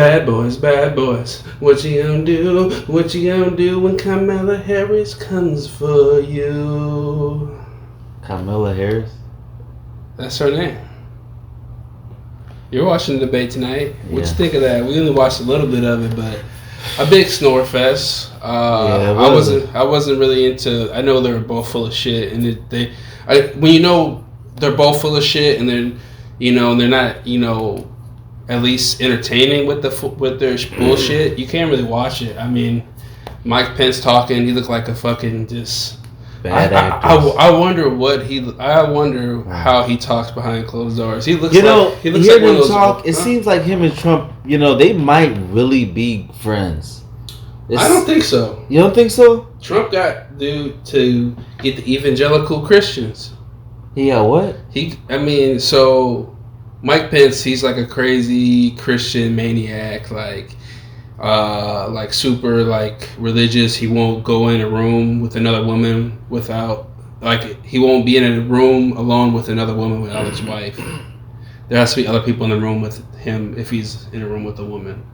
bad boys. What you gonna do? What you gonna do when Kamala Harris comes for you? Kamala Harris? That's her name. You're watching the debate tonight. What you think of that? We only watched a little bit of it, but a big snore fest. I wasn't really into. I know they were both full of shit, and when you know they're both full of shit, and they're not at least entertaining with their bullshit. You can't really watch it. I mean, Mike Pence talking, he looked like a fucking just bad actor. I wonder how he talks behind closed doors. He looks like one of those talk. It seems like him and Trump, they might really be friends. I don't think so. You don't think so? Trump got dude to get the evangelical Christians. He got what? So Mike Pence, he's like a crazy Christian maniac, like super like religious. He won't go in a room with another woman he won't be in a room alone with another woman without his wife. There has to be other people in the room with him if he's in a room with a woman.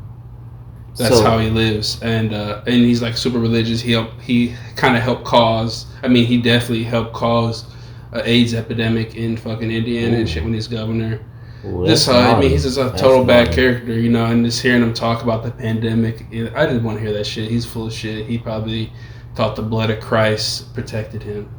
That's how he lives, and he's like super religious. He kind of helped cause. He definitely helped cause an AIDS epidemic in fucking Indiana and shit when he's governor. Ooh, he's just a total bad character, and just hearing him talk about the pandemic, I didn't want to hear that shit. He's full of shit. He probably thought the blood of Christ protected him.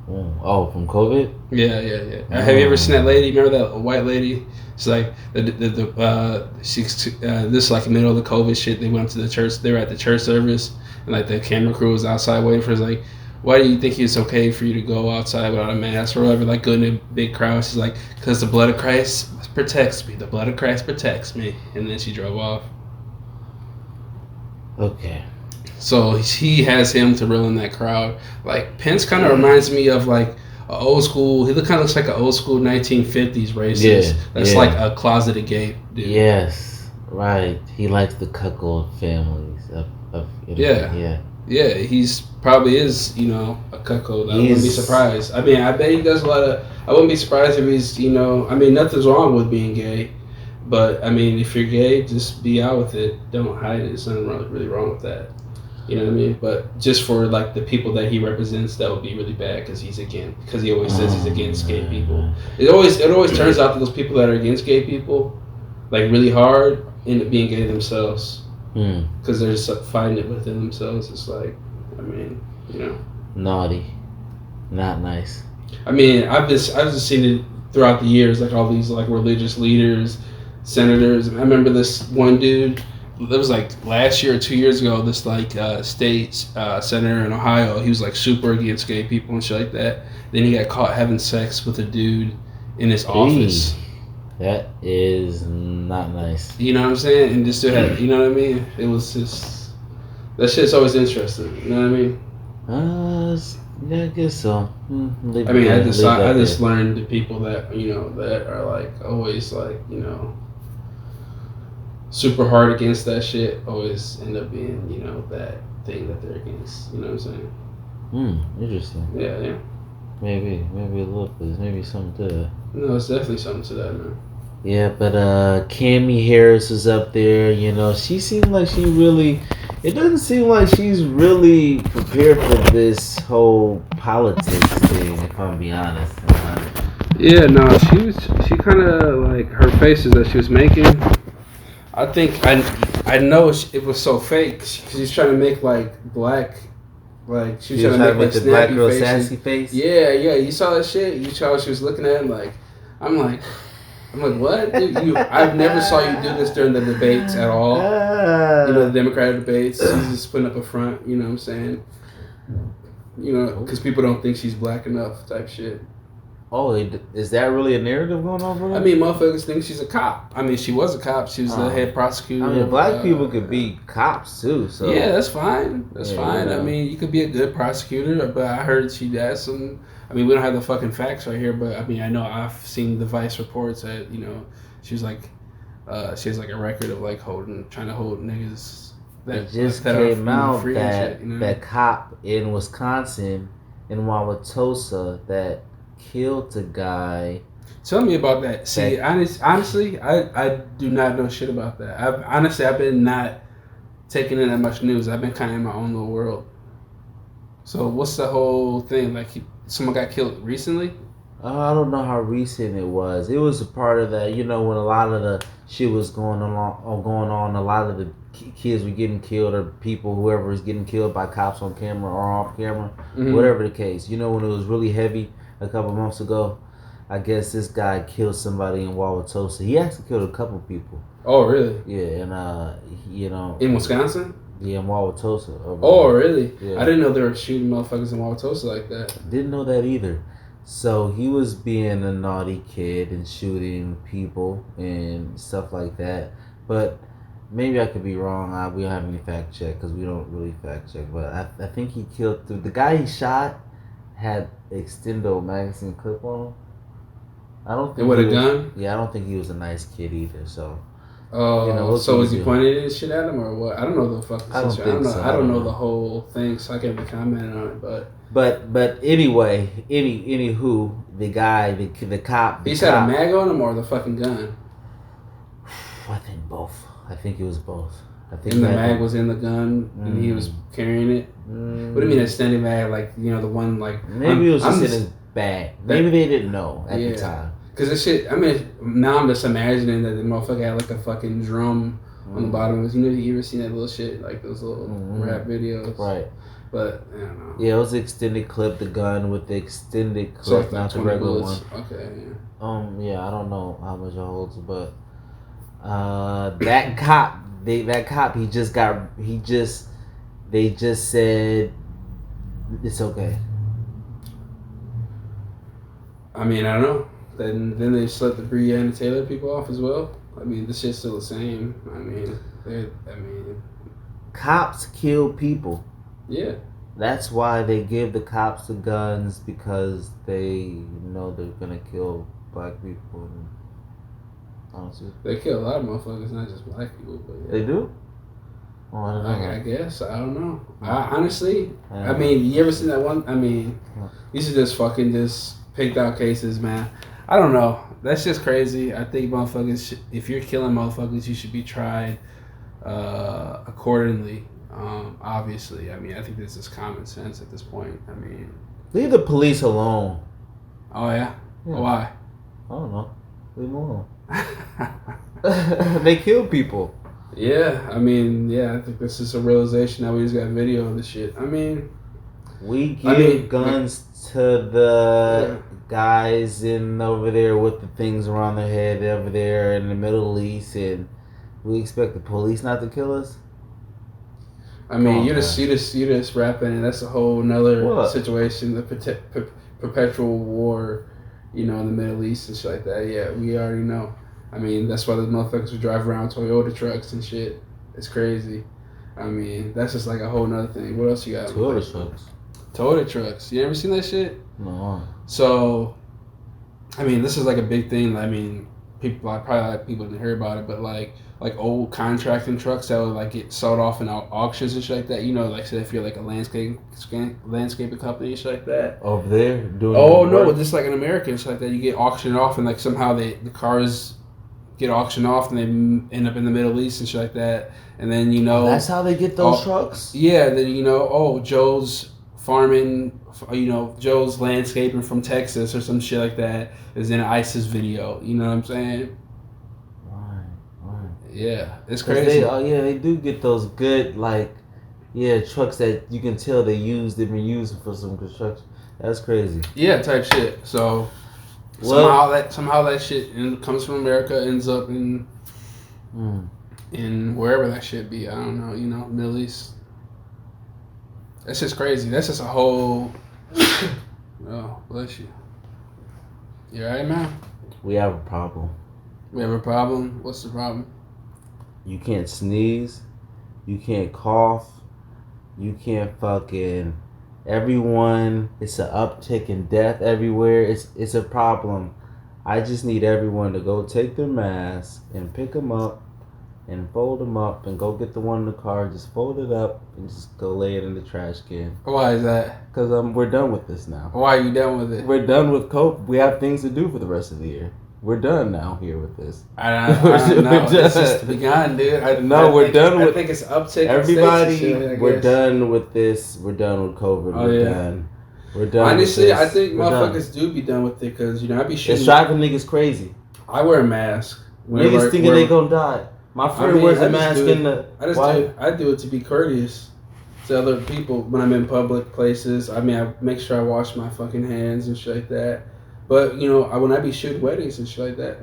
Oh, from COVID? Yeah. Have you ever seen that lady? Remember that white lady? It's like this is like the middle of the COVID shit. They went to the church. They were at the church service, and like the camera crew was outside waiting for us. Like, why do you think it's okay for you to go outside without a mask or whatever? Like, go in a big crowd. She's like, because the blood of Christ protects me. The blood of Christ protects me. And then she drove off. Okay. So he has him to reel in that crowd. Like, Pence kind of reminds me of like a old school. He kind of looks like an old school 1950s racist. That's like a closeted gay dude. Yes, right. He likes the cuckold families of Yeah, he's probably is, a cuckold. I wouldn't be surprised. I bet he does a lot of. I wouldn't be surprised if he's, nothing's wrong with being gay, but if you're gay, just be out with it. Don't hide it. There's nothing really wrong with that. You know what I mean? But just for like the people that he represents, that would be really bad because he always says he's against gay people. It always turns out that those people that are against gay people, like really hard, end up being gay themselves. Because they're just fighting it within themselves. It's like, naughty, not nice. I've just seen it throughout the years, like all these like religious leaders, senators. I remember this one dude. It was like last year or 2 years ago. This like state senator in Ohio. He was like super against gay people and shit like that. Then he got caught having sex with a dude in his office. That is not nice. You know what I'm saying? And just to have, you know what I mean? It was just, that shit's always interesting. You know what I mean? Yeah, I guess so. I just learned the people that, that are like always like, super hard against that shit always end up being, that thing that they're against. You know what I'm saying? Interesting. Yeah. Maybe a little bit. There's maybe something to that. No, it's definitely something to that, man. Yeah, but Cammy Harris is up there. She seems like it doesn't seem like she's really prepared for this whole politics thing, if I'm being honest. Yeah, no, she kind of like her faces that she was making. I think I know it was so fake. She's trying to make like black. Like she was trying to make the black girl sassy face. Yeah. You saw that shit. You saw what she was looking at. I'm like, what? Dude, I've never saw you do this during the debates at all. The Democratic debates. She's just putting up a front. You know what I'm saying? Because people don't think she's black enough, type shit. Oh, is that really a narrative going on for her? Motherfuckers think she's a cop. She was a cop. She was the head prosecutor. Black people could be cops too. So yeah, that's fine. That's fine. You could be a good prosecutor, but I heard she has some. We don't have the fucking facts right here, but I know I've seen the Vice reports that she was like, she has like a record of like trying to hold niggas. It just came out that that cop in Wisconsin in Wauwatosa that killed a guy Tell me about that. See, honestly, I do not know shit about that. I've been not taking in that much news. I've been kind of in my own little world. So what's the whole thing? Like, someone got killed recently? I don't know how recent it was. It was a part of that, when a lot of the shit was going on. A lot of the kids were getting killed, or people, whoever was getting killed by cops on camera or off camera, whatever the case. When it was really heavy a couple months ago, I guess this guy killed somebody in Wauwatosa. He actually killed a couple people. Oh, really? Yeah, and in Wisconsin. Yeah, in Wauwatosa. Oh, really? Yeah. I didn't know they were shooting motherfuckers in Wauwatosa like that. Didn't know that either. So he was being a naughty kid and shooting people and stuff like that. But maybe I could be wrong. We don't have any fact check because we don't really fact check. But I think he killed the guy he shot had extendo magazine clip on him. I don't think. And with a gun? Yeah, I don't think he was a nice kid either. So. So was he pointing his shit at him or what? I don't know the fucking situation. I don't know the whole thing, so I can't be commenting on it. But anyway, anywho, the guy, the cop. He had a mag on him or the fucking gun? I think both. I think it was both. I think and the mag was in the gun and he was carrying it. What do you mean extended mag? Like the one like maybe it was just in his bag. Maybe they didn't know at the time. Cause this shit, I mean, now I'm just imagining that the motherfucker had like a fucking drum on the bottom of it. You ever seen that little shit, like those little rap videos? Right. But I don't know. Yeah, it was the extended clip, the gun with the extended clip, not the regular one. Okay. Yeah, I don't know how much it holds, but that cop, they just said it's okay. I mean, I don't know. Then they just let the Breonna Taylor people off as well. I mean, this shit's still the same. I mean, cops kill people. Yeah. That's why they give the cops the guns, because they know they're gonna kill black people. Honestly, they kill a lot of motherfuckers, not just black people. But yeah. They do. Oh, I don't know. I guess I don't know. Honestly, I mean, you ever seen that one? I mean, these are just picked out cases, man. I don't know. That's just crazy. I think motherfuckers, if you're killing motherfuckers, you should be tried accordingly. Obviously, I mean, I think this is common sense at this point. I mean, leave the police alone. Oh yeah? Why? I don't know. Leave them alone. They kill people. Yeah, I mean, I think this is a realization that we just got video of this shit. I mean, we give guns to the guys in over there with the things around their head over there in the Middle East, and we expect the police not to kill us. I mean, you're just rapping, and that's a whole nother situation. The perpetual war, in the Middle East and shit like that. Yeah, we already know. I mean, that's why the motherfuckers who drive around Toyota trucks and shit. It's crazy. I mean, that's just like a whole nother thing. What else you got? Toyota trucks. Toyota trucks. You ever seen that shit? No. So, I mean, this is like a big thing. I mean, people didn't hear about it, but like old contracting trucks that would like get sold off in auctions and shit like that. Like say if you're like a landscaping company and shit like that. Over there doing. Oh no, just like in America and shit like that. You get auctioned off and like somehow the cars get auctioned off and they end up in the Middle East and shit like that. And then that's how they get those trucks. Yeah, then Joe's farming, Joe's landscaping from Texas or some shit like that is in an ISIS video. You know what I'm saying? Right. Yeah, it's crazy. They do get those good trucks that you can tell they've been using for some construction. That's crazy. Yeah, type shit. So somehow that shit comes from America, ends up in wherever that shit be. I don't know. Middle East. That's just crazy. That's just a whole. Oh, bless you. You alright, man? We have a problem. We have a problem? What's the problem? You can't sneeze. You can't cough. You can't fucking. Everyone, it's an uptick in death everywhere. It's a problem. I just need everyone to go take their masks and pick them up and fold them up and go get the one in the car. Just fold it up and just go lay it in the trash can. Why is that? Because we're done with this now. Why are you done with it? We're done with COVID. We have things to do for the rest of the year. We're done now here with this. I don't know. It's just begun, dude. We're done with. I think it's uptick. Everybody, shit, we're done with this. We're done with COVID. We're done. We're done. Honestly, with this. I think motherfuckers do be done with it because I be shooting. It's driving niggas crazy. I wear a mask. Niggas thinking they gonna die. My friend wears a mask in the. I do it to be courteous to other people when I'm in public places. I make sure I wash my fucking hands and shit like that. But when I be shooting weddings and shit like that,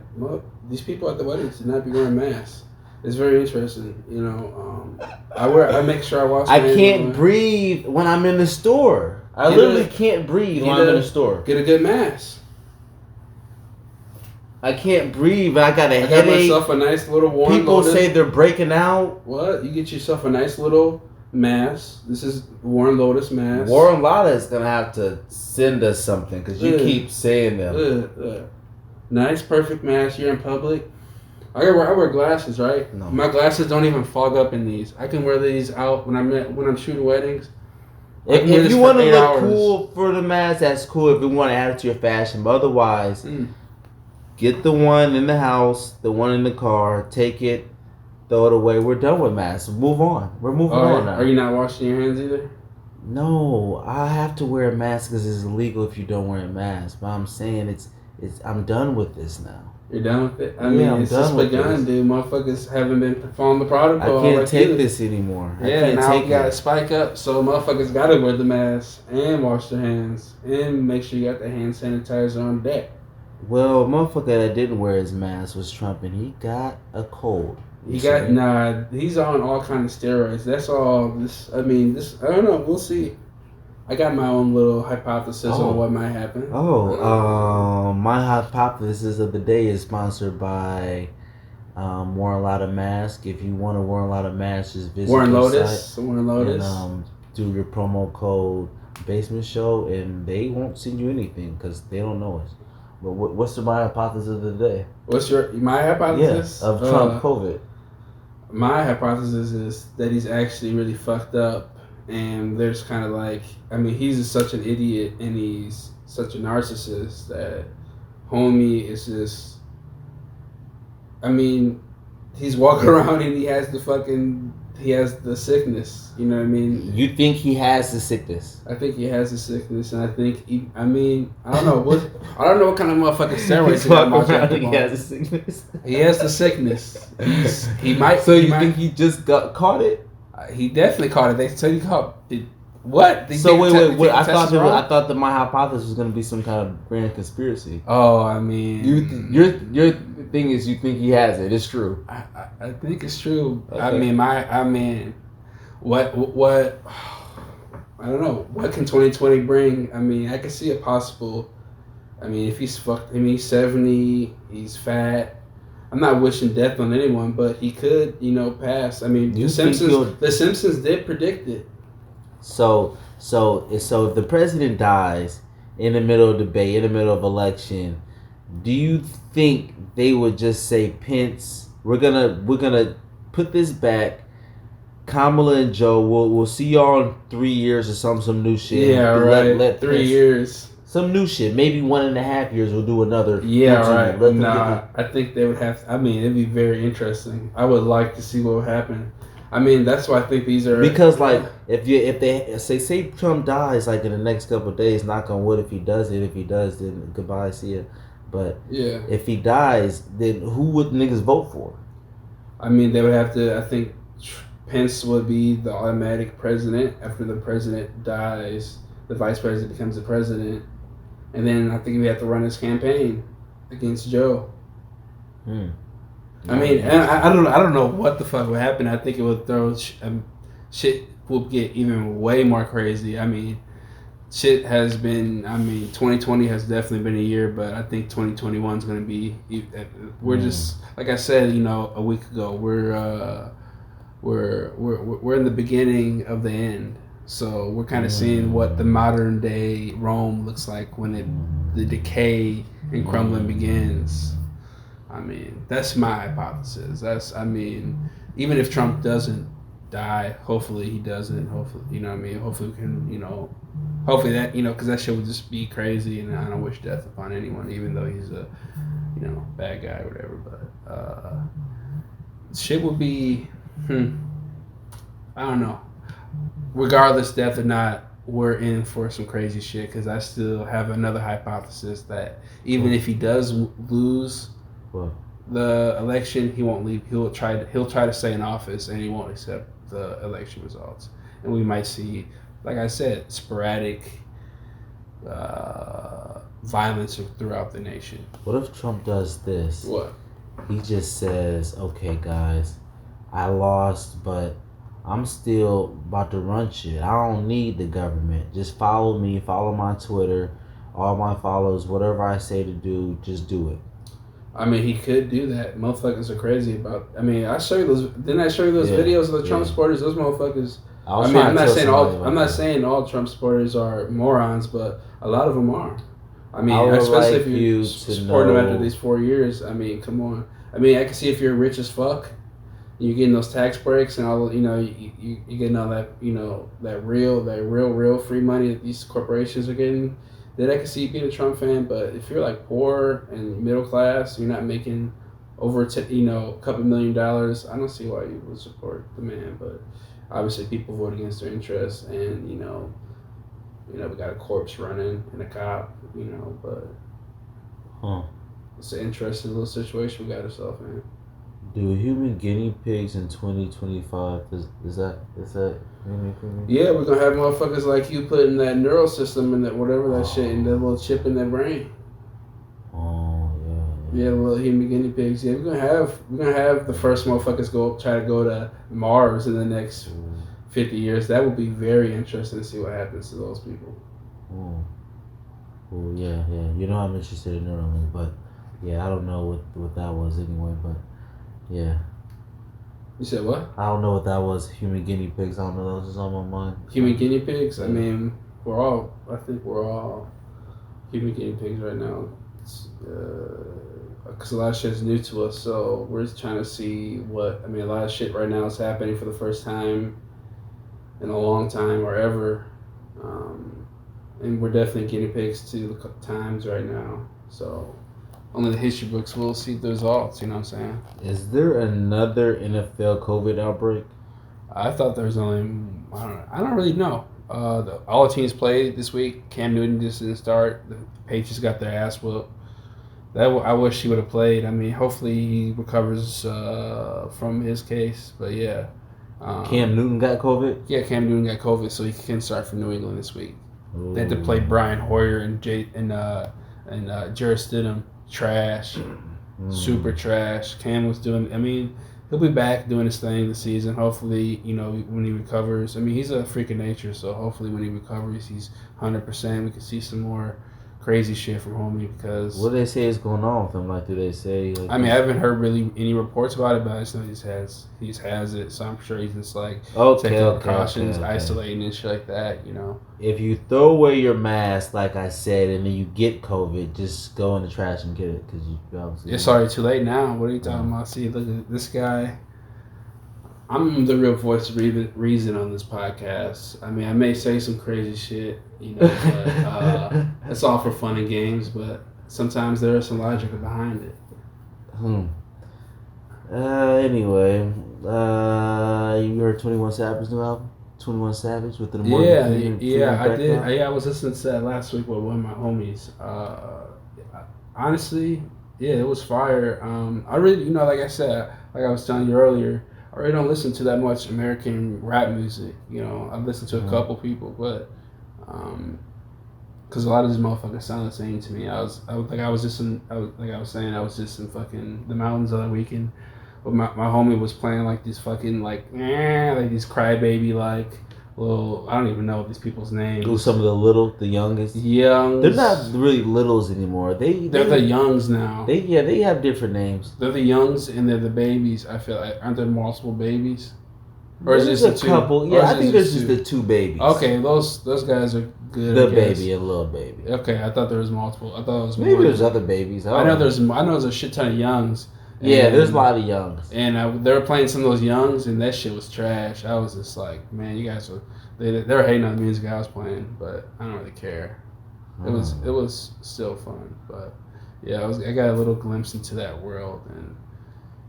these people at the weddings do not be wearing masks. It's very interesting. I make sure I wash. I can't breathe when I'm in the store. I literally can't breathe when I'm in the store. Get a good mask. I can't breathe. I got a headache. I got myself a nice little warm. People say they're breaking out. What? You get yourself a nice little mask. This is Warren Lotus mask. Warren Lotus is gonna have to send us something because you keep saying them. Nice, perfect mask. You're in public. I wear glasses, right? No. My glasses don't even fog up in these. I can wear these out when I'm shooting weddings. If you want to look cool for the mask, that's cool. If you want to add it to your fashion, but otherwise, get the one in the house, the one in the car, take it, throw it away. We're done with masks. Move on. We're moving on now. Are you not washing your hands either? No, I have to wear a mask because it's illegal if you don't wear a mask. But I'm saying it's. I'm done with this now. You're done with it? It's just begun, dude. Motherfuckers haven't been following the protocol. I can't take this anymore. Now we gotta spike up, so motherfuckers gotta wear the mask and wash their hands and make sure you got the hand sanitizer on deck. Well, motherfucker that didn't wear his mask was Trump, and he got a cold. He's on all kind of steroids. That's all. I don't know. We'll see. I got my own little hypothesis on what might happen. My hypothesis of the day is sponsored by Warren Lotta Mask. If you want to Warren Lotta Mask, just visit Warren their Lotus. site Warren Lotus. And do your promo code Basement Show, and they won't send you anything because they don't know us. But what's my hypothesis of the day? What's my hypothesis? Yeah, of Trump COVID. My hypothesis is that he's actually really fucked up. And there's kind of he's such an idiot and he's such a narcissist that homie is just, he's walking around and he has the sickness, you know what I mean? You think he has the sickness? I think he has the sickness, and I think I don't know what kind of motherfucking steroids he got. He has the sickness. He has the sickness. He might. So you think he just caught it? He definitely caught it. They said he caught it. What? So wait. I thought that my hypothesis was going to be some kind of grand conspiracy. Oh, your thing is you think he has it. It's true. I think it's true. Okay. What? I don't know. What can 2020 bring? I can see a possible. If he's fucked. He's 70. He's fat. I'm not wishing death on anyone, but he could, pass. The Simpsons did predict it. So if the president dies in the middle of debate, in the middle of election, do you think they would just say, Pence, we're gonna put this back, Kamala and Joe, we'll see y'all in 3 years or some new shit. Yeah, right. Let 3 years. Some new shit. Maybe 1.5 years we'll do another. Yeah, right. I think they would have. It'd be very interesting. I would like to see what would happen. That's why I think these are because if they say Trump dies in the next couple of days, knock on wood. If he does, then goodbye, see ya. But if he dies, then who would niggas vote for? They would have to. I think Pence would be the automatic president. After the president dies, the vice president becomes the president. And then I think we have to run his campaign against Joe. I don't know what the fuck would happen. I think it would throw shit will get even way more crazy. Shit has been. 2020 has definitely been a year, but I think 2021 is going to be. We're just like I said, a week ago. We're in the beginning of the end. So we're kind of seeing what the modern day Rome looks like when the decay and crumbling begins. I mean, that's my hypothesis. Even if Trump doesn't die, hopefully he doesn't. Hopefully, you know what I mean? Hopefully we can, hopefully that, because that shit would just be crazy, and I don't wish death upon anyone, even though he's a, bad guy or whatever. But shit would be, I don't know. Regardless, death or not, we're in for some crazy shit, because I still have another hypothesis that even if he does lose the election, he won't leave. He'll try to stay in office, and he won't accept the election results. And we might see, like I said, sporadic violence throughout the nation. What if Trump does this? What? He just says, "Okay, guys, I lost, but I'm still about to run shit. I don't need the government. Just follow me, follow my Twitter, all my followers, whatever I say to do, just do it." I mean, he could do that. Motherfuckers are crazy about. I mean, I show you those. Didn't I show you those videos of the Trump supporters? Those motherfuckers. I'm not saying all Trump supporters are morons, but a lot of them are. I mean, especially if you support them after these 4 years. I mean, come on. I mean, I can see if you're rich as fuck, you're getting those tax breaks and all. You getting all that. That real free money that these corporations are getting. Then I can see you being a Trump fan, but if you're like poor and middle class, you're not making over a couple $1 million. I don't see why you would support the man. But obviously, people vote against their interests, and we got a corpse running and a cop. But it's an interesting little situation we got ourselves in. Do human guinea pigs in 2025? Is that anything? Yeah, we're gonna have motherfuckers like you putting that neural system in that whatever that shit in that little chip in their brain. Oh yeah. Yeah, little human guinea pigs. Yeah, we're gonna have the first motherfuckers try to go to Mars in the next 50 years. That would be very interesting to see what happens to those people. Oh yeah. I'm interested in Neuralink, but yeah, I don't know what that was anyway, but. Yeah. You said what? I don't know what that was. Human guinea pigs. I don't know. That was just on my mind. Human guinea pigs? I mean, I think we're all human guinea pigs right now. Because a lot of shit is new to us. So we're just trying to see a lot of shit right now is happening for the first time in a long time or ever. And we're definitely guinea pigs to the times right now. So. Only the history books will see the results, you know what I'm saying? Is there another NFL COVID outbreak? I thought there was only, I don't really know. All the teams played this week. Cam Newton just didn't start. The Patriots got their ass whooped. I wish he would have played. I mean, hopefully he recovers from his case. But yeah. Cam Newton got COVID? Yeah, Cam Newton got COVID, so he can start for New England this week. Ooh. They had to play Brian Hoyer and Jarrett Stidham. Trash, super trash. Cam was he'll be back doing his thing this season. Hopefully, when he recovers. I mean, he's a freak of nature, so hopefully when he recovers, he's 100%. We can see some more crazy shit from homie because. What do they say is going on with him? Like, do they say? I mean, I haven't heard really any reports about it, but I just know he has it. So I'm sure he's just like taking precautions, isolating and shit like that. If you throw away your mask, like I said, and then you get COVID, just go in the trash and get it because you obviously. It's already too late now. What are you talking about? See, look at this guy. I'm the real voice of reason on this podcast. I mean, I may say some crazy shit, but it's all for fun and games. But sometimes there is some logic behind it. Anyway, you heard 21 Savage's new album? 21 Savage with the Morgan. Yeah, I did. I was listening to that last week with one of my homies. Honestly, yeah, it was fire. I really, like I said, like I was telling you earlier, I really don't listen to that much American rap music. I've listened to a couple people, but because a lot of these motherfuckers sound the same to me. I was just in fucking the mountains the other weekend. But my homie was playing like these fucking like these crybaby like little, I don't even know these people's names. Ooh, some of the youngest. Youngs. They're not really littles anymore. They're the youngs now. They have different names. They're the youngs and they're the babies. I feel like aren't there multiple babies? Or is There's a couple. Yeah, I think there's just the two babies. Okay, those guys are good. The baby and little baby. Okay, I thought there was multiple. I thought it was maybe there's other babies. I know there's a shit ton of youngs. Yeah, there's a lot of youngs. And they were playing some of those youngs, and that shit was trash. I was just like, man, you guys they were hating on the music I was playing, but I don't really care. It was still fun, but yeah, I got a little glimpse into that world, and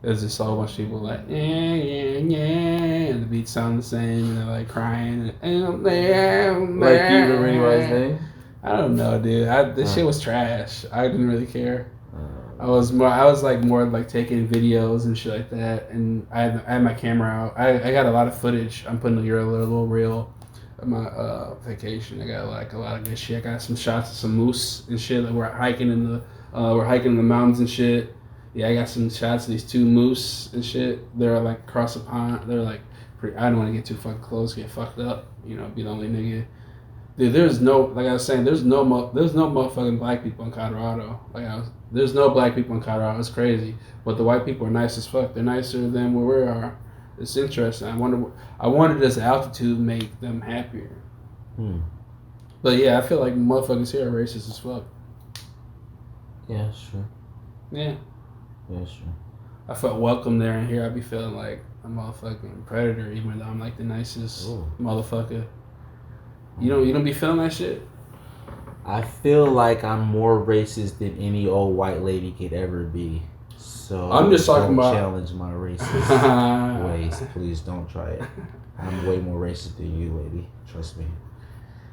there's just a whole bunch of people like and the beats sound the same, and they're like crying. Like you remember anybody's name? I don't know, dude. This shit was trash. I didn't really care. I was more like taking videos and shit like that, and I had my camera out. I got a lot of footage. I'm putting a little reel of my vacation. I got like a lot of good shit. I got some shots of some moose and shit. Like we're hiking in the mountains and shit. Yeah, I got some shots of these two moose and shit. They're like across the pond. They're like pretty. I don't want to get too fucking close, get fucked up. You know, be the only nigga. Dude, there's no, like I was saying, there's no motherfucking black people in Colorado. There's no black people in Colorado. It's crazy. But the white people are nice as fuck. They're nicer than where we are. It's interesting. I wonder does the altitude make them happier? But yeah, I feel like motherfuckers here are racist as fuck. Yeah, sure. Yeah. Yeah, sure. I felt welcome there, and here I be feeling like a motherfucking predator, even though I'm like the nicest motherfucker. You don't be feeling that shit? I feel like I'm more racist than any old white lady could ever be. So I'm just talking about challenge my racist ways. Please don't try it. I'm way more racist than you, lady. Trust me.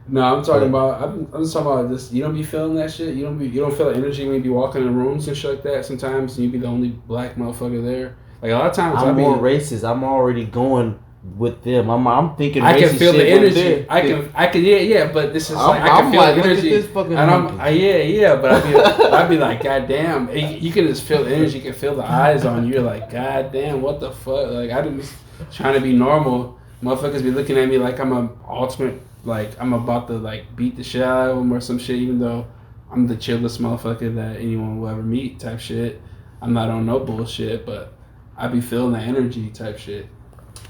No, I'm talking about. I'm just talking about this. You don't be feeling that shit. You don't feel the energy when you be walking in rooms and shit like that. Sometimes you be the only black motherfucker there. Like a lot of times, I'm more racist. I'm already going with them. I'm thinking. I can feel the energy. I can. Yeah. But this is like I can feel like, the energy. This fucking and But I'd be like, God damn. You can just feel the energy. You can feel the eyes on you. You're like, God damn. What the fuck? Like I'm just trying to be normal. Motherfuckers be looking at me like I'm a ultimate. Like I'm about to like beat the shit out of them or some shit. Even though I'm the chillest motherfucker that anyone will ever meet. Type shit. I'm not on no bullshit, but I be feeling that energy. Type shit.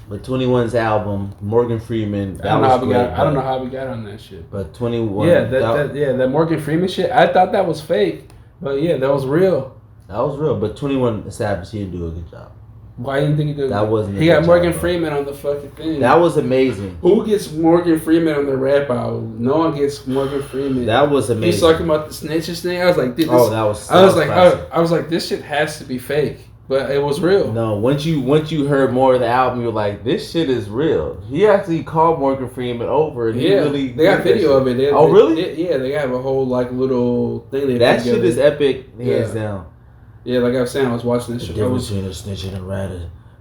But 21's album, Morgan Freeman. I don't know how we got on that shit. But 21. Yeah, that Morgan Freeman shit. I thought that was fake, but yeah, that was real. That was real. But 21 established he didn't do a good job. Why didn't think he did? That wasn't. He got Morgan Freeman on the fucking thing. That was amazing. Who gets Morgan Freeman on the rap album? No one gets Morgan Freeman. That was amazing. He's talking about the snitches thing. I was like, dude, I was like, this shit has to be fake. But it was real. No, once you heard more of the album, you're like, this shit is real. He actually called Morgan Freeman over, and they got video of it. Really? They have a whole like little thing. That shit is epic, hands down. Yeah, like I was saying, I was watching this shit. The difference between a snitch and a rat.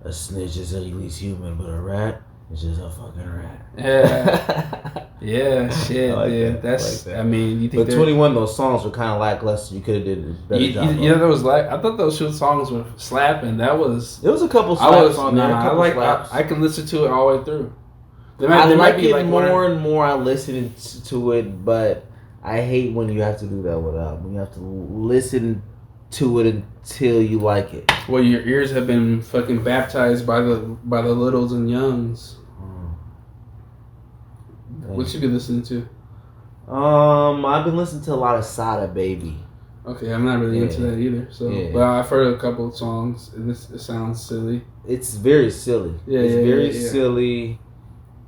A snitch is at least human, but a rat is just a fucking rat. Yeah, yeah, shit, like dude. That's. Like that. I mean, you think? But 21, those songs were kind of lackluster. You could have did a better job. Yeah, there was I thought those shit songs were slapping. There was a couple slaps on there. I can listen to it all the way through. I like it more and more. I listen to it, but I hate when you have to do that with album. You have to listen to it until you like it. Well, your ears have been fucking baptized by the littles and youngs. What you been listening to? I've been listening to a lot of Sada Baby. Okay, I'm not really into that either. So, but I've heard a couple of songs, and it sounds silly. It's very silly. Yeah, it's very silly.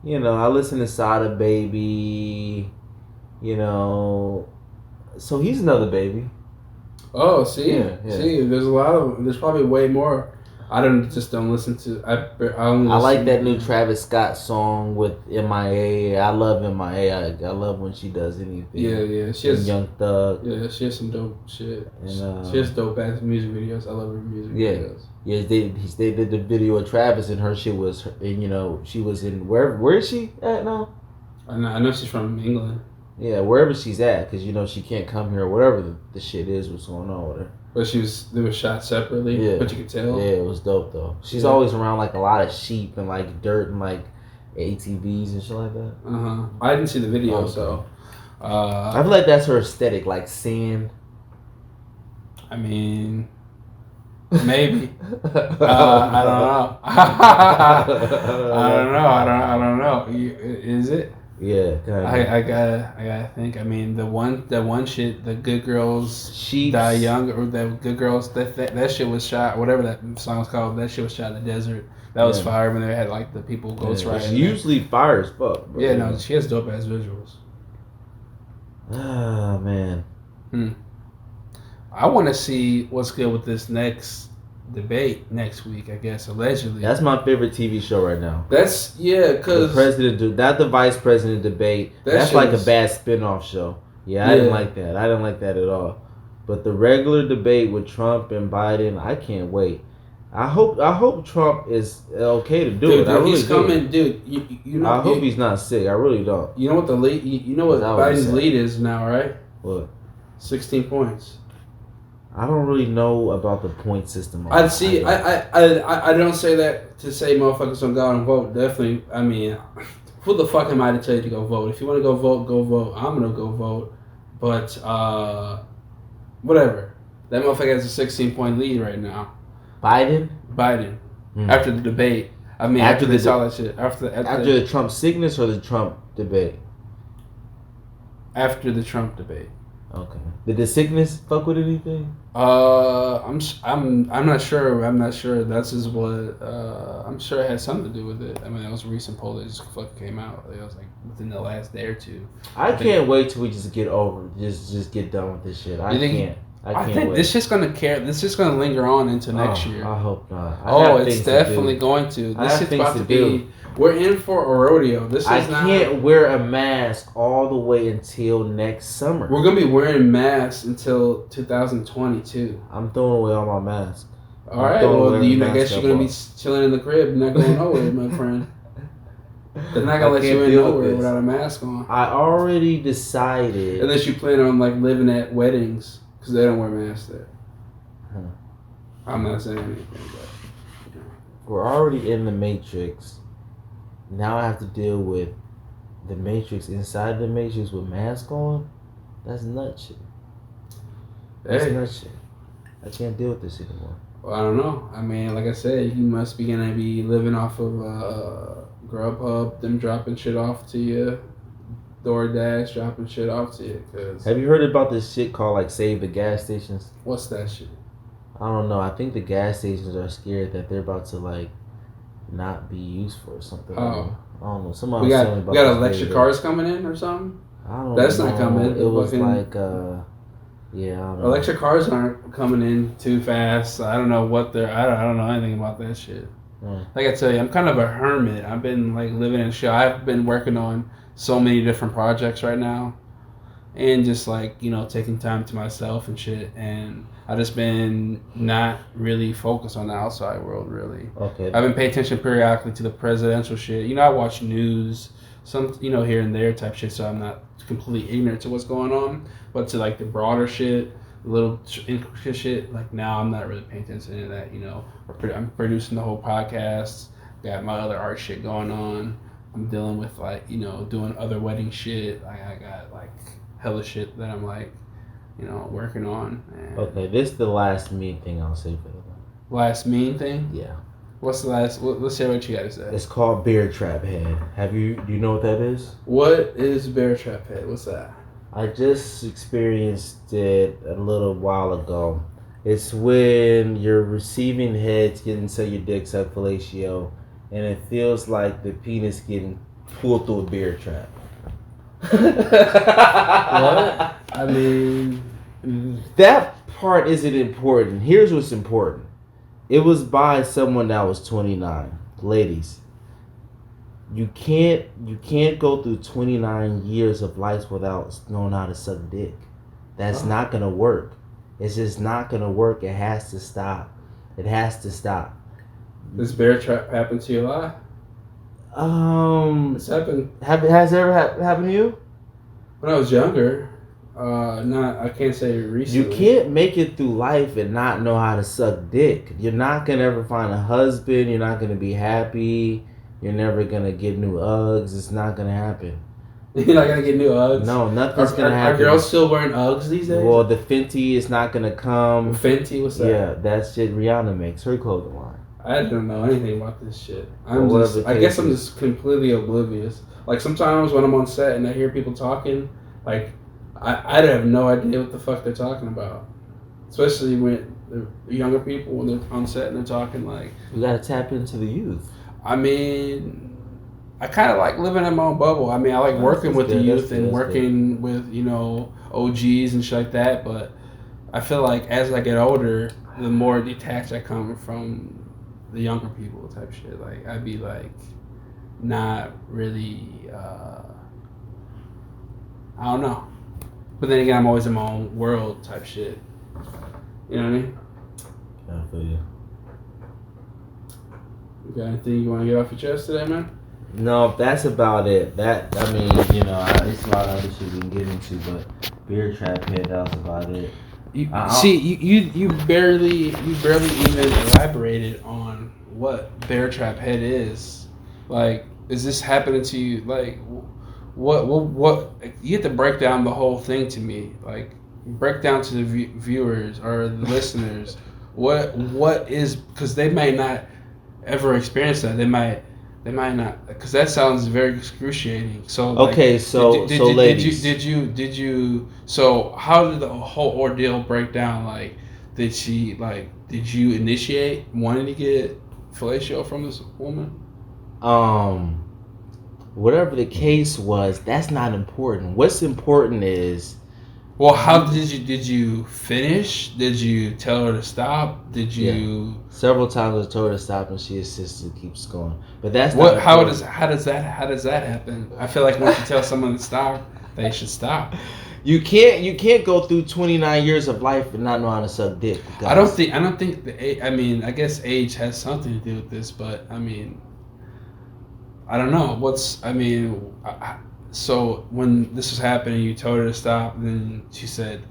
You know, I listen to Sada Baby. You know, so he's another baby. Oh, see, there's probably way more. I don't listen to. I like that new Travis Scott song with MIA. I love MIA. I love when she does anything. Yeah. She has Young Thug. Yeah, she has some dope shit. And she has dope ass music videos. I love her music videos. Yeah, they did the video of Travis, and her shit was, and you know, she was in where is she at now? I know she's from England. Yeah, wherever she's at, because you know she can't come here or whatever the shit is, what's going on with her. But they were shot separately, but you could tell. Yeah, it was dope though. She's always around like a lot of sheep and like dirt and like ATVs and shit like that. I didn't see the video, so. I feel like that's her aesthetic, like sand. I mean, Maybe. I don't know. I don't know. I don't know. Is it? Yeah, I gotta think. I mean, the one shit, the Good Girls Die Young, or the Good Girls, that shit was shot. Whatever that song's called, that shit was shot in the desert. That was fire when they had like the people ghost riding. She usually fire as fuck. Bro. Yeah, no, she has dope ass visuals. Ah man. I want to see what's good with this next debate next week. I guess allegedly. That's my favorite TV show right now. That's because the president, not the vice president debate. That's like a bad spinoff show. Yeah, I didn't like that. I didn't like that at all. But the regular debate with Trump and Biden, I can't wait. I hope Trump is okay to do it. Dude, he's coming, dude. You know, I hope he's not sick. I really don't. You know what the lead? You know what Biden's lead is now, right? What? 16 points. I don't really know about the point system. I don't say that to say motherfuckers don't go out and vote. Definitely. I mean, who the fuck am I to tell you to go vote? If you want to go vote, go vote. I'm gonna go vote. But whatever. That motherfucker has a 16-point lead right now. Biden. After the debate. I mean, after they saw that shit. After the Trump sickness or the Trump debate? After the Trump debate. Okay. Did the sickness fuck with anything? I'm not sure. I'm not sure. That's just what. I'm sure it had something to do with it. I mean, that was a recent poll that just fucking came out. It was like within the last day or two. I can't wait till we just get over. Just get done with this shit. I can't. I think wait. This shit's gonna linger on into next year. I hope not. It's definitely going to. This shit's about to be. We're in for a rodeo. I can't wear a mask all the way until next summer. We're gonna be wearing masks until 2022. I'm throwing away all my masks. All right. Well, I guess you're gonna be chilling in the crib, not going nowhere, my friend. They're not gonna let you in nowhere without a mask on. I already decided. Unless you plan on like living at weddings. Because they don't wear masks there. I'm not saying anything, but... We're already in the Matrix. Now I have to deal with the Matrix inside the Matrix with mask on? That's nut shit. That's nut shit. I can't deal with this anymore. Well, I don't know. I mean, like I said, you must be going to be living off of Grubhub, them dropping shit off to you. DoorDash dropping shit off to you. Have you heard about this shit called like Save the Gas Stations? What's that shit? I don't know. I think the gas stations are scared that they're about to like not be useful or something. Oh. I don't know. Somebody we got electric cars coming in or something? I don't know. That's not coming. It was like yeah, I don't know. Electric cars aren't coming in too fast. I don't know what they're I don't know anything about that shit. Like I tell you, I'm kind of a hermit. I've been like living in shit. I've been working on so many different projects right now, and just like taking time to myself and shit, and I just been not really focused on the outside world really. Okay. I've been paying attention periodically to the presidential shit. I watch news, some here and there type shit, so I'm not completely ignorant to what's going on, but to like the broader shit, little intricate shit, like now I'm not really paying attention to that. I'm producing the whole podcast, got my other art shit going on. I'm dealing with like doing other wedding shit. I got like hella shit that I'm like working on. Okay, this is the last mean thing I'll say for them. Last mean thing? Yeah. What's the last? Let's hear what you got to say. It's called Bear Trap Head. Do you know what that is? What is Bear Trap Head? What's that? I just experienced it a little while ago. It's when you're receiving heads getting your dick sucked fellatio, and it feels like the penis getting pulled through a bear trap. What? I mean, that part isn't important. Here's what's important. It was by someone that was 29. Ladies, you can't go through 29 years of life without knowing how to suck dick. That's not gonna work. It's just not gonna work. It has to stop. It has to stop. This bear trap happened to you a lot? It's happened. Has it ever happened to you? When I was younger. I can't say recently. You can't make it through life and not know how to suck dick. You're not gonna ever find a husband. You're not gonna be happy. You're never gonna get new Uggs. It's not gonna happen. You're not gonna get new Uggs. No, nothing's gonna happen. Are girls still wearing Uggs these days? Well, the Fenty is not gonna come. Fenty, what's that? Yeah, that shit Rihanna makes her clothing line. I don't know anything about this shit. I guess I'm just completely oblivious. Like sometimes when I'm on set and I hear people talking, like I have no idea what the fuck they're talking about. Especially when the younger people when they're on set and they're talking like. You gotta tap into the youth. I mean, I kind of like living in my own bubble. I mean, I like working with the youth and working with, OGs and shit like that. But I feel like as I get older, the more detached I come from the younger people type shit. Like, I'd be like, not really, I don't know. But then again, I'm always in my own world type shit. You know what I mean? Yeah, I feel you. You got anything you want to get off your chest today, man? No, that's about it. There's a lot of other shit we can get into, but Beer Trap Head, that was about it. You barely even elaborated on what Bear Trap Head is. Like, is this happening to you? Like, what? You have to break down the whole thing to me. Like, break down to the viewers or the listeners. What is, because they might not ever experience that. They might not, because that sounds very excruciating. So okay, ladies, did you? So how did the whole ordeal break down? Like, did you initiate wanting to get fellatio from this woman? Whatever the case was, that's not important. What's important is. Well, how did you finish? Did you tell her to stop? Did you? Yeah. Several times I told her to stop, and she insisted keeps going. But that's what. Not how does that happen? I feel like once you tell someone to stop, they should stop. You can't go through 29 years of life and not know how to suck dick. Guys. I don't think I guess age has something to do with this, but I mean, I don't know. So when this was happening, you told her to stop, and then she said,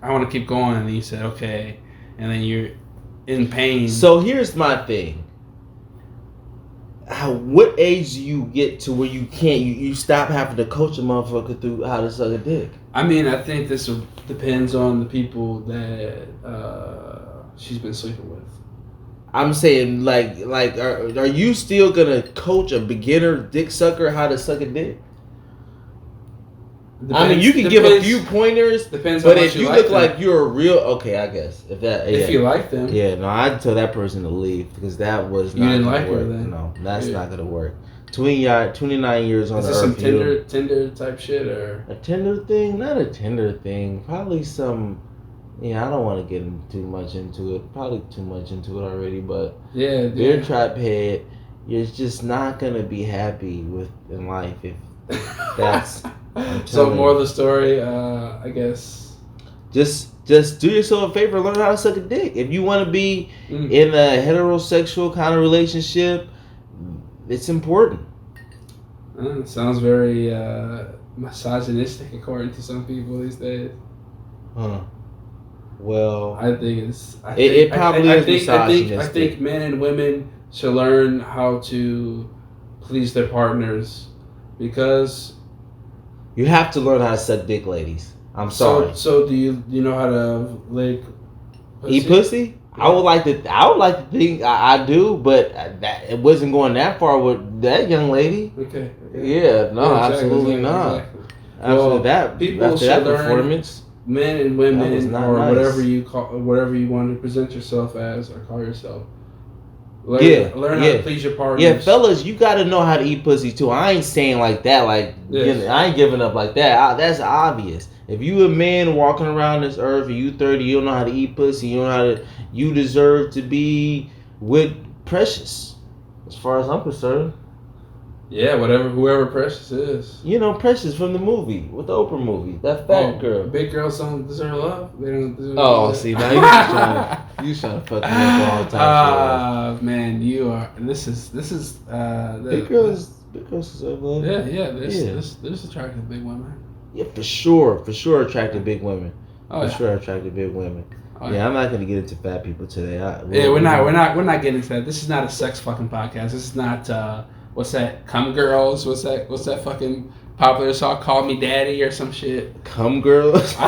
I want to keep going, and you said, okay, and then you're in pain. So here's my thing. What age do you get to where you can't, you stop having to coach a motherfucker through how to suck a dick? I mean, I think this depends on the people that she's been sleeping with. I'm saying, are you still going to coach a beginner dick sucker how to suck a dick? You can give a few pointers, depends but if you look like you're a real, okay, I guess if you like them, I'd tell that person to leave because that was not. You didn't gonna like work. her then. No, that's not gonna work. 29 years on Is the this earth. Some Tinder type shit or a Tinder thing? Not a Tinder thing. Probably some. Yeah, I don't want to get too much into it. Probably too much into it already, but Beer Trap Head, you're just not gonna be happy with in life if that's. So more of the story, I guess. Just do yourself a favor, learn how to suck a dick. If you want to be in a heterosexual kind of relationship, it's important. Sounds very misogynistic according to some people these days. Huh. Well, I think it's. It probably is misogynistic. I think men and women should learn how to please their partners because. You have to learn how to suck dick, ladies. I'm sorry. So do you know how to lick pussy? Eat pussy? Yeah. I would like to think I do, but it wasn't going that far with that young lady. Okay. Yeah, no, absolutely not. Exactly. After that performance, men and women or nice. whatever you want to present yourself as or call yourself. Learn how to please your partners. Yeah, fellas, you got to know how to eat pussy too. I ain't saying like that. I ain't giving up like that. That's obvious. If you a man walking around this earth and you 30, you don't know how to eat pussy. You don't know how to. You deserve to be with Precious, as far as I'm concerned. Yeah, whoever Precious is. You know Precious from the movie, with the Oprah movie, that fat girl. Big girls don't deserve love. They don't deserve love. See, now you trying to fuck me up all the time. Man, you are. This is. Big girls deserve love. Yeah. There's attractive big women. Yeah, for sure attractive big women. Sure attractive big women. Yeah, I'm not gonna get into fat people today. We're not getting into that. This is not a sex fucking podcast. This is not. What's that? Cum Girls? What's that fucking popular song "Call Me Daddy" or some shit. Come Girls. I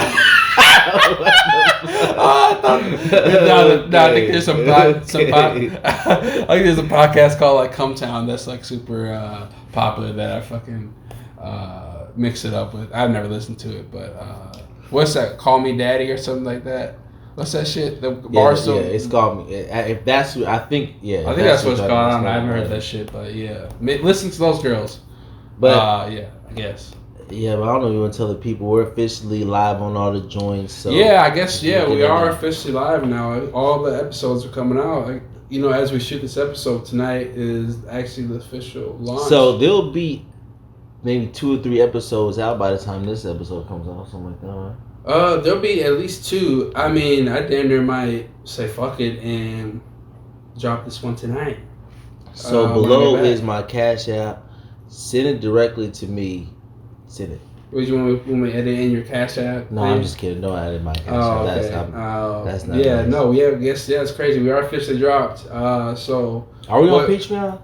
think there's I think there's a podcast called like Come Town that's like super popular that I fucking mix it up with. I've never listened to it, but what's that? Call Me Daddy or something like that. What's that shit? The Barstool. Yeah, it's called me. If that's, I think that's what's going on. I haven't heard that shit, but yeah, listen to those girls. But yeah, I guess. Yeah, but I don't know if you want to tell the people we're officially live on all the joints. So yeah, I guess we are officially live now. All the episodes are coming out. Like, as we shoot this episode tonight is actually the official launch. So there'll be maybe 2 or 3 episodes out by the time this episode comes out, something like that, right? There'll be at least 2. I mean, I damn near might say fuck it and drop this one tonight. So below is my Cash App. Send it directly to me. Send it. Would you want me to edit in your Cash App? No, I'm just kidding. Don't edit my Cash App. Okay. That's not yeah, nice. no, yeah, yes, yeah, it's crazy. We are officially dropped. So are we on Patreon?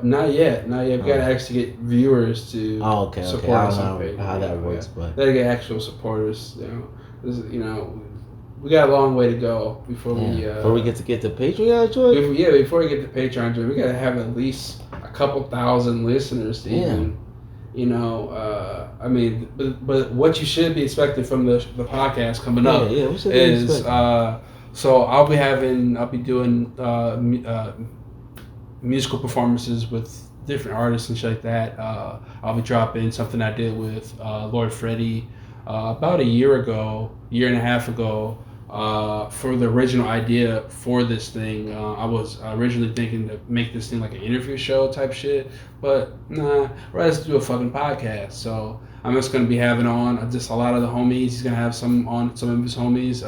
Not yet. We gotta actually get viewers to support us on Patreon. How that works, but gotta get actual supporters. We got a long way to go before we get to Patreon join. Before we get to Patreon join, we gotta have at least a couple thousand listeners to even. I mean, but what you should be expecting from the podcast coming up is so I'll be doing musical performances with different artists and shit like that. I'll be dropping something I did with Lord Freddie about a year and a half ago. For the original idea for this thing, I was originally thinking to make this thing like an interview show type shit, but nah, rather do a fucking podcast. So I'm just gonna be having on just a lot of the homies. He's gonna have some of his homies.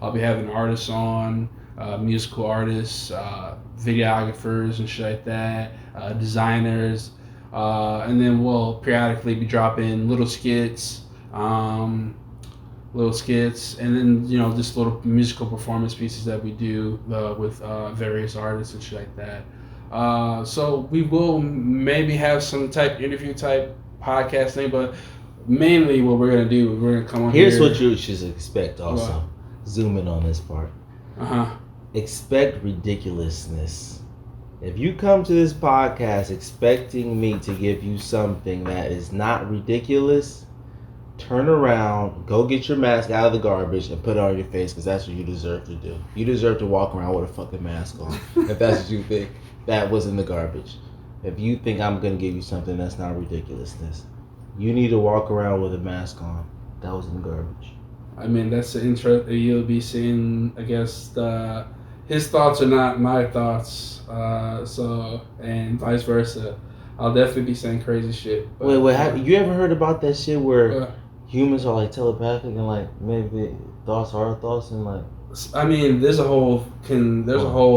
I'll be having artists on, musical artists, videographers and shit like that, designers, and then we'll periodically be dropping little skits. And then just little musical performance pieces that we do with various artists and shit like that. So we will maybe have some type interview type podcast thing, but mainly what we're gonna do, we're gonna come on. Here's what you should expect. Also, zoom in on this part. Expect ridiculousness. If you come to this podcast expecting me to give you something that is not ridiculous, turn around, go get your mask out of the garbage and put it on your face, because that's what you deserve to do. You deserve to walk around with a fucking mask on if that's what you think that was in the garbage. If you think I'm going to give you something that's not ridiculousness, you need to walk around with a mask on. That was in the garbage. I mean, that's the intro. You'll be seeing, I guess, his thoughts are not my thoughts, and vice versa. I'll definitely be saying crazy shit. Wait, have you ever heard about that shit where humans are like telepathic and like maybe thoughts are thoughts and like? I mean, there's a whole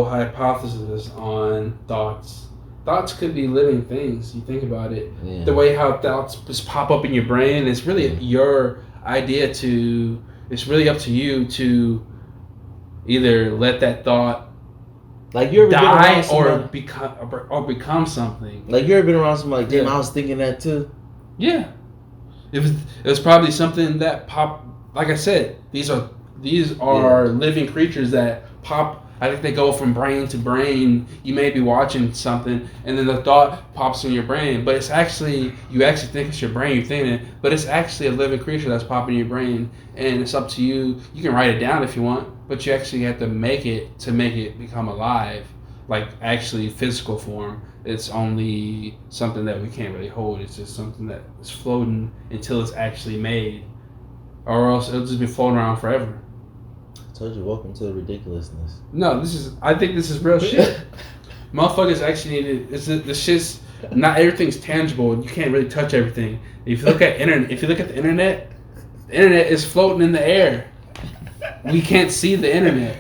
hypothesis on thoughts. Thoughts could be living things. You think about it, the way how thoughts just pop up in your brain. It's really your idea to. It's really up to you to either let that thought. Like you ever die or become something. Like you ever been around somebody like, damn, I was thinking that too. Yeah, it was probably something that popped. Like I said, these are living creatures that pop. I think they go from brain to brain. You may be watching something, and then the thought pops in your brain, but it's actually you actually think it's your brain. You're thinking it, but it's actually a living creature that's popping in your brain, and it's up to you. You can write it down if you want, but you actually have to make it become alive, like actually physical form. It's only something that we can't really hold. It's just something that is floating until it's actually made, or else it'll just be floating around forever. I told you, welcome to the ridiculousness. No, I think this is real shit. Motherfuckers actually need it. This shit's not everything's tangible. You can't really touch everything. If you look at the internet is floating in the air. We can't see the internet.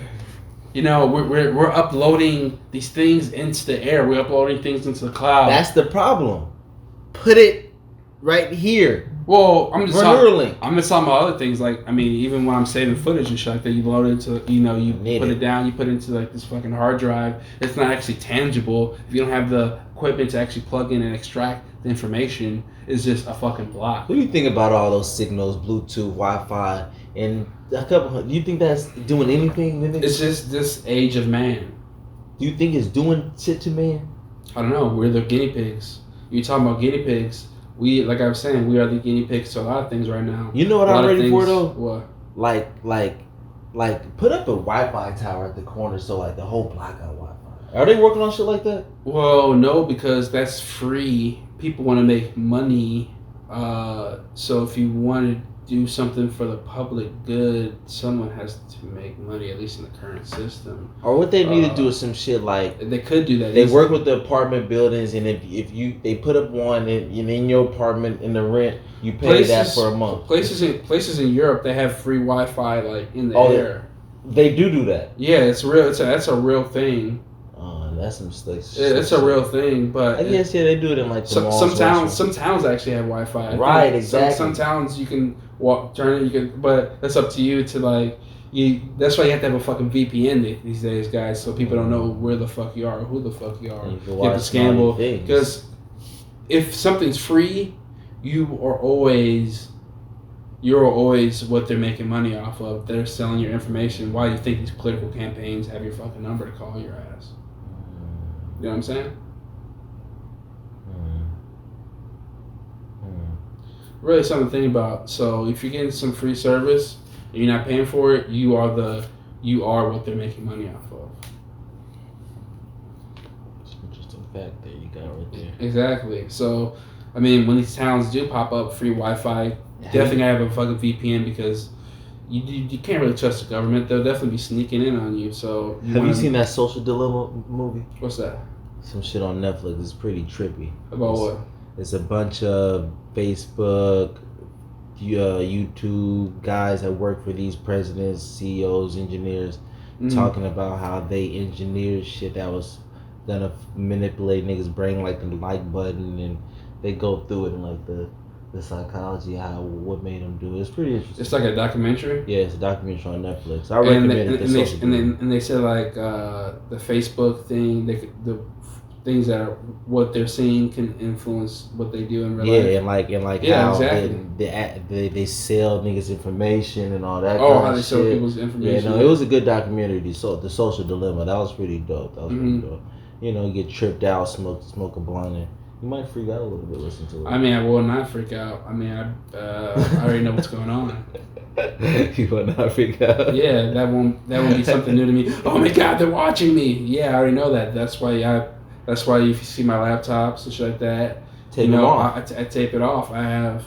We're uploading these things into the air. We're uploading things into the cloud. That's the problem. Put it right here. Well, I'm just talking about other things. Like, I mean, even when I'm saving footage and shit like that, you load it into, you put it down, you put it into like this fucking hard drive. It's not actually tangible. If you don't have the equipment to actually plug in and extract the information, it's just a fucking block. What do you think about all those signals, Bluetooth, Wi-Fi, and a couple? Do you think that's doing anything? It's just this age of man. Do you think it's doing shit to man? I don't know. We're the guinea pigs. You talking about guinea pigs? We, like I was saying, we are the guinea pigs to a lot of things right now. You know what I'm ready for though? What? Like, put up a Wi-Fi tower at the corner so like the whole block got Wi-Fi. Are they working on shit like that? Well, no, because that's free. People want to make money. So if you want to do something for the public good, someone has to make money, at least in the current system. Or what they need to do is some shit like they could do that. They work with the apartment buildings, and if they put up one in your apartment in the rent, you pay that for a month. Places in Europe, they have free Wi-Fi like in the air. They do that. Yeah, it's real. That's a real thing. That's some mistakes. Yeah, it's a real thing, but I guess they do it in like the malls. Some towns actually have Wi-Fi. Right, exactly. Some towns you can turn it. You can, but that's up to you to like. That's why you have to have a fucking VPN these days, guys, so people don't know where the fuck you are or who the fuck you are. You have to scramble because if something's free, you're always what they're making money off of. They're selling your information. Why do you think these political campaigns have your fucking number to call your ass? You know what I'm saying? Really something to think about. So if you're getting some free service and you're not paying for it, you are what they're making money off of. It's an interesting fact that you got right there. Exactly. So, I mean, when these towns do pop up free Wi-Fi, definitely have a fucking VPN because you can't really trust the government. They'll definitely be sneaking in on you. So have you seen that Social Dilemma movie? What's that? Some shit on Netflix. It's pretty trippy. About what? It's a bunch of Facebook, YouTube guys that work for these presidents, CEOs, engineers, talking about how they engineered shit that was gonna manipulate niggas' brain, like the like button, and they go through it in like the psychology, what made them do it. It's pretty interesting. It's like a documentary? Yeah, it's a documentary on Netflix. I recommend it. And they said like the Facebook thing, the things that are what they're seeing can influence what they do in real life. Yeah, and like how exactly. they sell niggas information and all that. Oh, how they sell people's information. Yeah, no, it was a good documentary. The Social Dilemma. That was pretty dope. Pretty dope. You know, get tripped out, smoke a blunt, and you might freak out a little bit listening to it. I mean, I will not freak out. I mean, I already know what's going on. You will not freak out. Yeah, that won't be something new to me. Oh my God, they're watching me. Yeah, I already know that. That's why if you see my laptops and shit like that, tape them off. I tape it off. I have,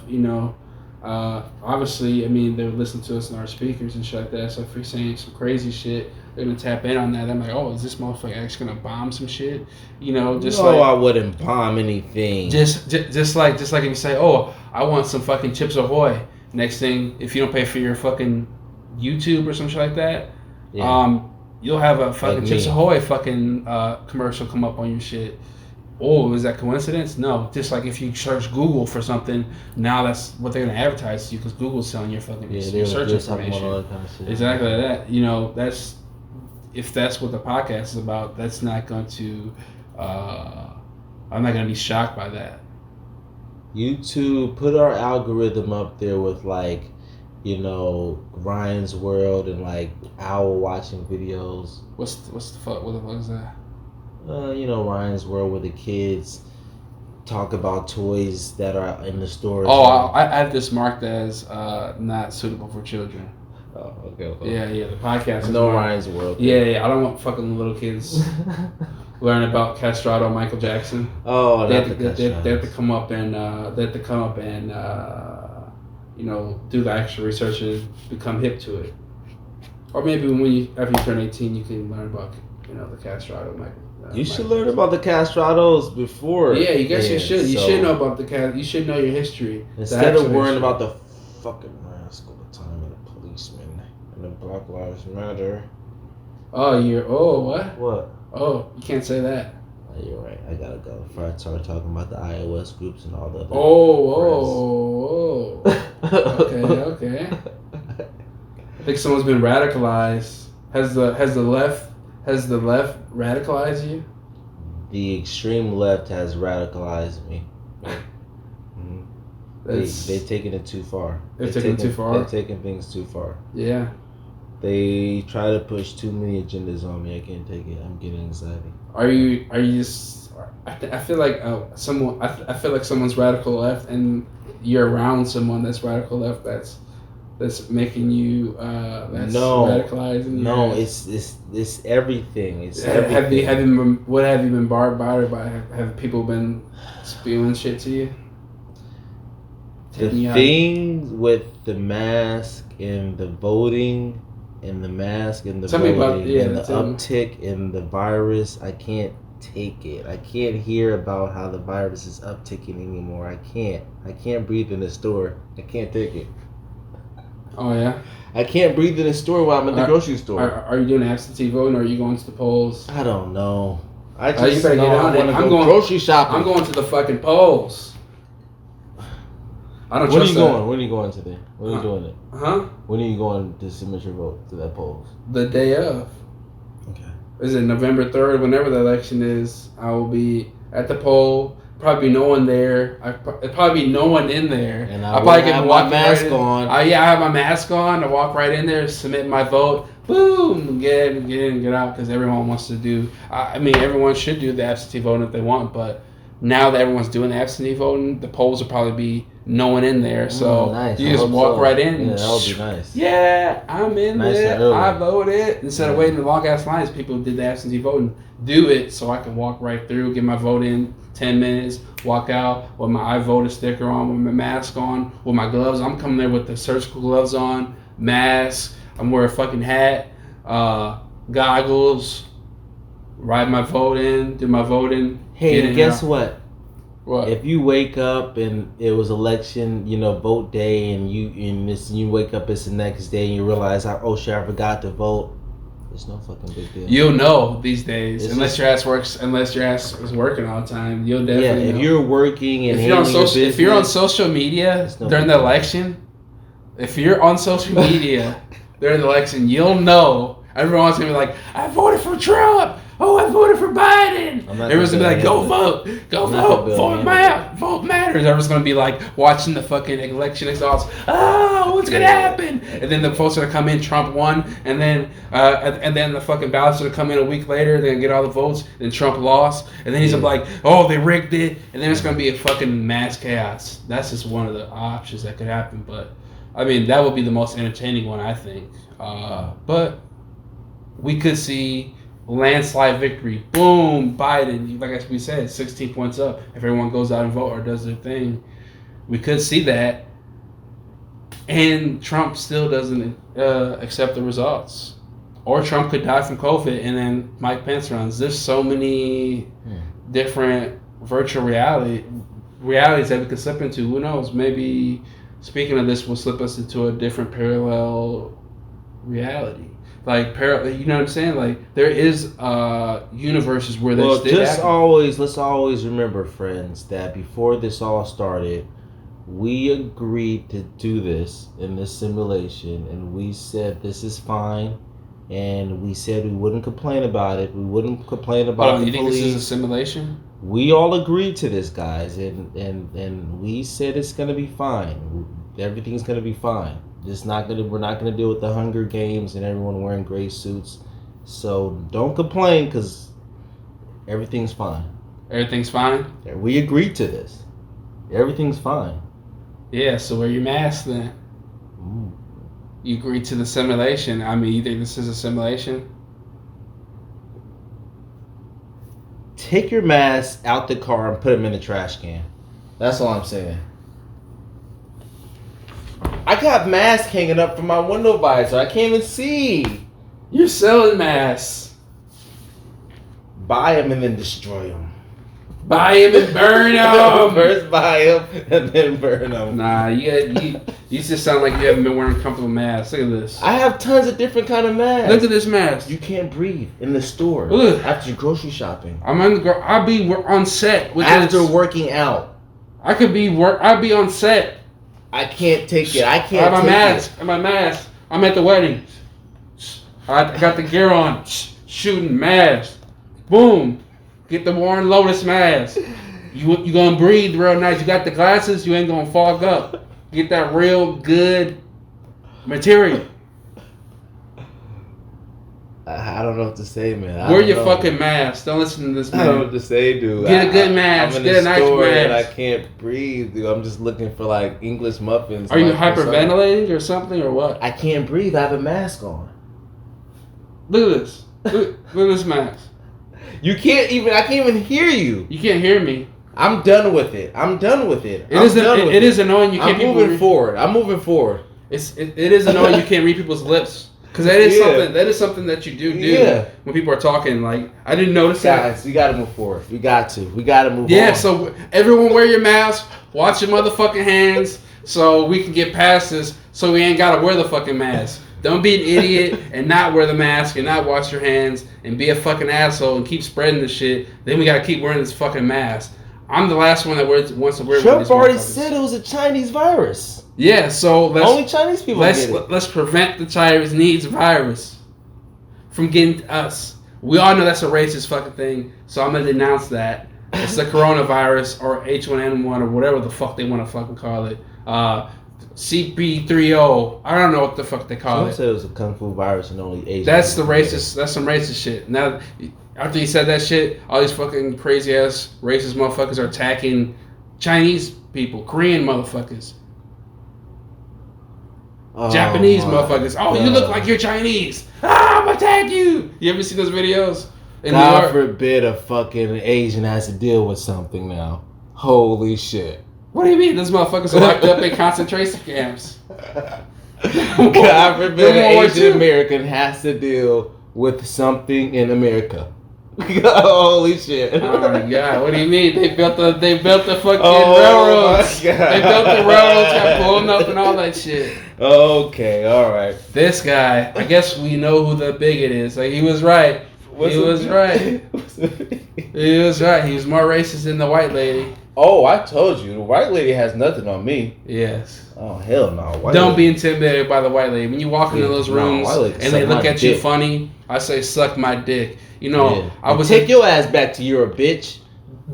obviously, I mean, they would listen to us in our speakers and shit like that. So if we're saying some crazy shit, they're gonna tap in on that. I'm like, oh, is this motherfucker actually gonna bomb some shit? I wouldn't bomb anything. Just like if you say, oh, I want some fucking Chips Ahoy. Next thing, if you don't pay for your fucking YouTube or some shit like that, you'll have a fucking Chips Ahoy fucking commercial come up on your shit. Oh, is that coincidence? No. Just like if you search Google for something, now that's what they're gonna advertise to you because Google's selling your fucking your search information. All that kind of shit. Exactly like that. If that's what the podcast is about, that's not going to. I'm not gonna be shocked by that. YouTube put our algorithm up there with like, Ryan's World and like owl watching videos. What the fuck is that? Ryan's World where the kids talk about toys that are in the stores. Oh, I have this marked as not suitable for children. Oh, okay. Yeah, the podcast is no Ryan's World. Yeah, I don't want fucking little kids learn about Castrato, Michael Jackson. Oh, they have to come up and do the actual research and become hip to it. Or maybe after you turn 18, you can learn about the Castrato, Michael. You should learn about the Castratos before. Yeah, you guess you should. You should know about the You should know your history. Instead of worrying about the fucking rascal, the time of the policeman and the Black Lives Matter. Oh, what? What? Oh, you can't say that. You're right. I gotta go before I start talking about the iOS groups and all the other. Oh. Okay. I think someone's been radicalized. Has the left radicalized you? The extreme left has radicalized me. They've taken it too far. They've taken it too far? They've taken things too far. Yeah. They try to push too many agendas on me. I can't take it. I'm getting anxiety. Are you just... I feel like someone... I feel like someone's radical left and you're around someone that's radical left that's making you radicalized. No, it's everything. It's everything. Have you been bothered by? Have people been spewing shit to you? The thing with the mask and the voting and the mask and the voting and the uptick in the virus, I can't take it. I can't hear about how the virus is upticking anymore. I can't breathe in the store. I can't take it. Oh yeah. I can't breathe in the store while I'm in the grocery store. Are you doing absentee voting or are you going to the polls? I don't know. I just you better get on it. I'm going grocery shopping. I'm going to the fucking polls. I don't When trust are you that. going? When are you going today? When are you doing it? Huh? When are you going to submit your vote to that polls? The day of. Okay. Is it November 3rd? Whenever the election is, I will be at the poll. Probably no one there. Probably no one in there. And I'll probably have my mask on. I have my mask on. I walk right in there, submit my vote. Boom! Get in, get out. Because everyone wants to do. I mean, everyone should do the absentee voting if they want. But now that everyone's doing the absentee voting, the polls will probably be no one in there. So nice. you just walk right in. Yeah, that would be nice. Yeah, I'm in there. I voted. Instead of waiting in long ass lines, people who did the absentee voting do it so I can walk right through, get my vote in. 10 minutes, walk out with my I voted sticker on, with my mask on, with my gloves. I'm coming there with the surgical gloves on, mask. I'm wearing a fucking hat, goggles, write my vote in, do my voting. Hey, guess what? What? If you wake up and it was election, vote day, and you wake up, it's the next day, and you realize, oh shit, I forgot to vote. It's no fucking big deal. You'll know these days, unless your ass is working all the time. You'll definitely. Yeah, if you're working and if you're on social media during the election, you'll know. Everyone's gonna be like, "I voted for Trump. Oh, I voted for Biden." Everyone's gonna be like, "Go vote, vote matters." Everyone's gonna be like watching the fucking election results. Oh, what's gonna happen? And then the folks are gonna come in, Trump won, and then the fucking ballots are gonna come in a week later. They're gonna get all the votes. Then Trump lost, and then he's gonna be like, "Oh, they rigged it," and then it's gonna be a fucking mass chaos. That's just one of the options that could happen. But I mean, that would be the most entertaining one, I think. But we could see landslide victory. Boom, Biden. Like we said, 16 points up. If everyone goes out and vote or does their thing, we could see that. And Trump still doesn't accept the results. Or Trump could die from COVID and then Mike Pence runs. There's so many different virtual realities that we could slip into. Who knows? Maybe speaking of this will slip us into a different parallel reality. Like, you know what I'm saying? Like, there is universes where there's let's always remember, friends, that before this all started, we agreed to do this in this simulation, and we said this is fine, and we said we wouldn't complain about it. We wouldn't complain about you think this is a simulation? We all agreed to this, guys, and we said it's gonna be fine. Everything's gonna be fine. We're not gonna deal with the Hunger Games and everyone wearing gray suits. So don't complain, because everything's fine. Everything's fine? We agreed to this. Everything's fine. Yeah, so wear your mask then. You agreed to the simulation. I mean, you think this is a simulation? Take your mask out the car and put them in the trash can. That's all I'm saying. I got masks hanging up from my window visor. I can't even see. You're selling masks. Buy them and then destroy them. Buy him and burn him. First buy him and then burn him. Nah, you just sound like you haven't been wearing comfortable masks. Look at this. I have tons of different kind of masks. Look at this mask. You can't breathe in the store after you're grocery shopping. I'll be on set with after this. Working out. I'll be on set. I can't take it. I can't. I have my mask. I'm at the wedding. I got the gear on. Shooting mask. Boom. Get the Warren Lotus mask. You gonna breathe real nice. You got the glasses. You ain't gonna fog up. Get that real good material. I don't know what to say, man. Wear your fucking mask. Don't listen to this man. I don't know what to say, dude. Get a good mask. Get a nice mask. And I can't breathe, dude. I'm just looking for like English muffins. Are you hyperventilating or something or what? I can't breathe. I have a mask on. Look at this. Look at this mask. I can't even hear you. You can't hear me. I'm done with it. It is annoying. You can't. I'm moving forward. It is annoying. You can't read people's lips. Because that is something that you do when people are talking. Like, I didn't notice that. Guys, we gotta move forward. We gotta move on. Yeah, so everyone wear your mask, watch your motherfucking hands, so we can get past this, so we ain't gotta wear the fucking mask. Don't be an idiot and not wear the mask and not wash your hands and be a fucking asshole and keep spreading the shit. Then we gotta keep wearing this fucking mask. I'm the last one that wants to wear. Trump already said it was a Chinese virus. Yeah, so only Chinese people get it. Let's prevent the Chinese virus from getting to us. We all know that's a racist fucking thing, so I'm gonna denounce that. It's the coronavirus or H1N1 or whatever the fuck they want to fucking call it. CP30. I don't know what the fuck they call it. Trump said it was a kung fu virus and only Asian. That's the racist. That's some racist shit. Now, after he said that shit, all these fucking crazy ass racist motherfuckers are attacking Chinese people, Korean motherfuckers. Japanese motherfuckers. Oh, you look like you're Chinese. I'm gonna attack you. You ever see those videos? God forbid a fucking Asian has to deal with something now. Holy shit. What do you mean? Those motherfuckers are locked up in concentration camps. God forbid an Asian American has to deal with something in America. Holy shit. Oh my god, what do you mean? They built the fucking railroads. They built the railroads, got blown up and all that shit. Okay, alright. This guy, I guess we know who the bigot is. Like, he was right. He was right. He was right. He was more racist than the white lady. Oh, I told you. The white lady has nothing on me. Yes. Oh, hell no. Don't be intimidated by the white lady. When you walk into those rooms and they look at you funny, I say, suck my dick. You know, I would take your ass back to Europe, bitch.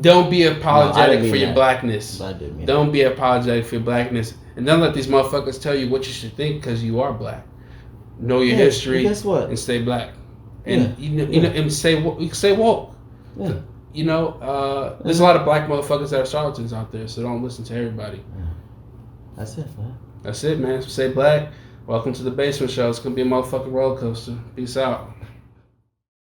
Don't be apologetic for your blackness. Don't be apologetic for your blackness. And don't let these motherfuckers tell you what you should think because you are black. Know your history. Guess what? And stay black. And you know, and say woke. Yeah. You know, there's a lot of black motherfuckers that are charlatans out there, so don't listen to everybody. That's it, man. That's it, man. So stay black. Welcome to the Basement Show. It's gonna be a motherfucking roller coaster. Peace out.